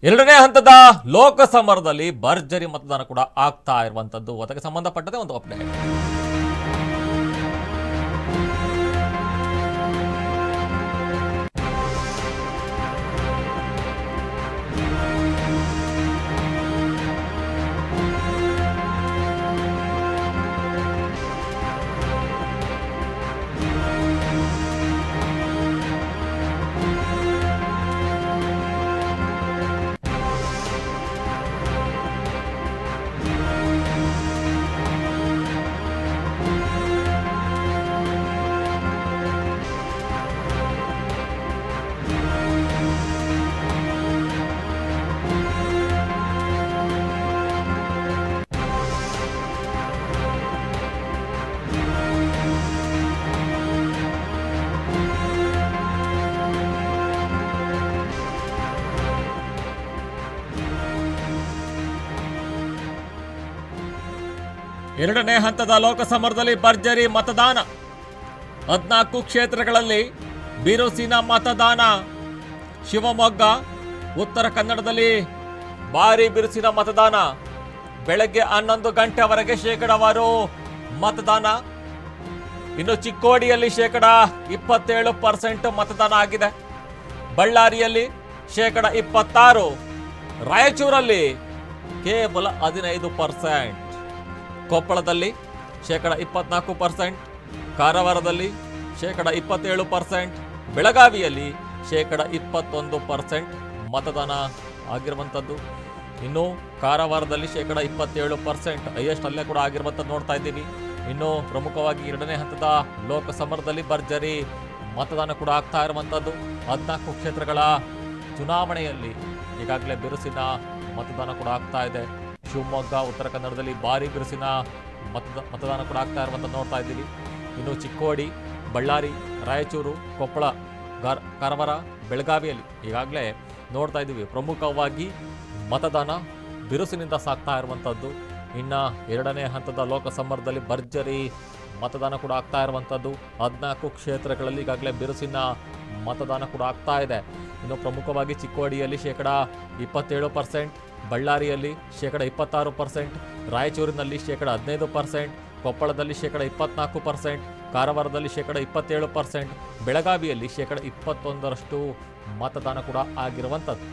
ಎರಡನೇ ಹಂತದ ಲೋಕಸಮರದಲ್ಲಿ ಭರ್ಜರಿ ಮತದಾನ ಕೂಡ ಆಗ್ತಾ ಇರುವಂತದ್ದು. ಅದಕ್ಕೆ ಸಂಬಂಧಪಟ್ಟಂತೆ ಒಂದು ಅಪ್ಡೇಟ್. ಎರಡನೇ ಹಂತದ ಲೋಕಸಮರದಲ್ಲಿ ಭರ್ಜರಿ ಮತದಾನ. 14 ಕ್ಷೇತ್ರಗಳಲ್ಲಿ ಬಿರುಸಿನ ಮತದಾನ. ಶಿವಮೊಗ್ಗ, ಉತ್ತರ ಕನ್ನಡದಲ್ಲಿ ಭಾರಿ ಬಿರುಸಿನ ಮತದಾನ. ಬೆಳಗ್ಗೆ 11 ಗಂಟೆವರೆಗೆ ಶೇಕಡಾವಾರು ಮತದಾನ. ಇನ್ನು ಚಿಕ್ಕೋಡಿಯಲ್ಲಿ 27% ಮತದಾನ ಆಗಿದೆ. ಬಳ್ಳಾರಿಯಲ್ಲಿ 26%, ರಾಯಚೂರಲ್ಲಿ ಕೇವಲ 15%, ಕೊಪ್ಪಳದಲ್ಲಿ 24%, ಕಾರವಾರದಲ್ಲಿ 27%, ಬೆಳಗಾವಿಯಲ್ಲಿ 21% ಮತದಾನ ಆಗಿರುವಂಥದ್ದು. ಇನ್ನು ಕಾರವಾರದಲ್ಲಿ 27%, ಹೈಯೆಸ್ಟ್ ಅಲ್ಲೇ ಕೂಡ ಆಗಿರುವಂಥದ್ದು ನೋಡ್ತಾ ಇದ್ದೀವಿ. ಇನ್ನು ಪ್ರಮುಖವಾಗಿ ಎರಡನೇ ಹಂತದ ಲೋಕಸಮರದಲ್ಲಿ ಭರ್ಜರಿ ಮತದಾನ ಕೂಡ ಆಗ್ತಾ ಇರುವಂಥದ್ದು. 14 ಕ್ಷೇತ್ರಗಳ ಚುನಾವಣೆಯಲ್ಲಿ ಈಗಾಗಲೇ ಬಿರುಸಿನ ಮತದಾನ ಕೂಡ ಆಗ್ತಾ ಇದೆ. ಶಿವಮೊಗ್ಗ, ಉತ್ತರ ಕನ್ನಡದಲ್ಲಿ ಭಾರಿ ಬಿರುಸಿನ ಮತದಾನ ಕೂಡ ಆಗ್ತಾ ಇರುವಂಥದ್ದು ನೋಡ್ತಾ ಇದ್ದೀವಿ. ಇನ್ನು ಚಿಕ್ಕೋಡಿ, ಬಳ್ಳಾರಿ, ರಾಯಚೂರು, ಕೊಪ್ಪಳ, ಕಾರವಾರ, ಬೆಳಗಾವಿಯಲ್ಲಿ ಈಗಾಗಲೇ ನೋಡ್ತಾ ಇದ್ದೀವಿ. ಪ್ರಮುಖವಾಗಿ ಮತದಾನ ಬಿರುಸಿನಿಂದ ಸಾಗ್ತಾ ಇರುವಂಥದ್ದು. ಇನ್ನು ಎರಡನೇ ಹಂತದ ಲೋಕಸಮರದಲ್ಲಿ ಭರ್ಜರಿ ಮತದಾನ ಕೂಡ ಆಗ್ತಾ ಇರುವಂಥದ್ದು. 14 ಕ್ಷೇತ್ರಗಳಲ್ಲಿ ಈಗಾಗಲೇ ಬಿರುಸಿನ ಮತದಾನ ಕೂಡ ಆಗ್ತಾ ಇದೆ. ಇನ್ನು ಪ್ರಮುಖವಾಗಿ ಚಿಕ್ಕೋಡಿಯಲ್ಲಿ 27%, ಬಳ್ಳಾರಿಯಲ್ಲಿ 26%, ರಾಯಚೂರಿನಲ್ಲಿ 15%, ಕೊಪ್ಪಳದಲ್ಲಿ 24%, ಕಾರವಾರದಲ್ಲಿ 27%, ಬೆಳಗಾವಿಯಲ್ಲಿ 21% ಮತದಾನ ಕೂಡ ಆಗಿರುವಂಥದ್ದು.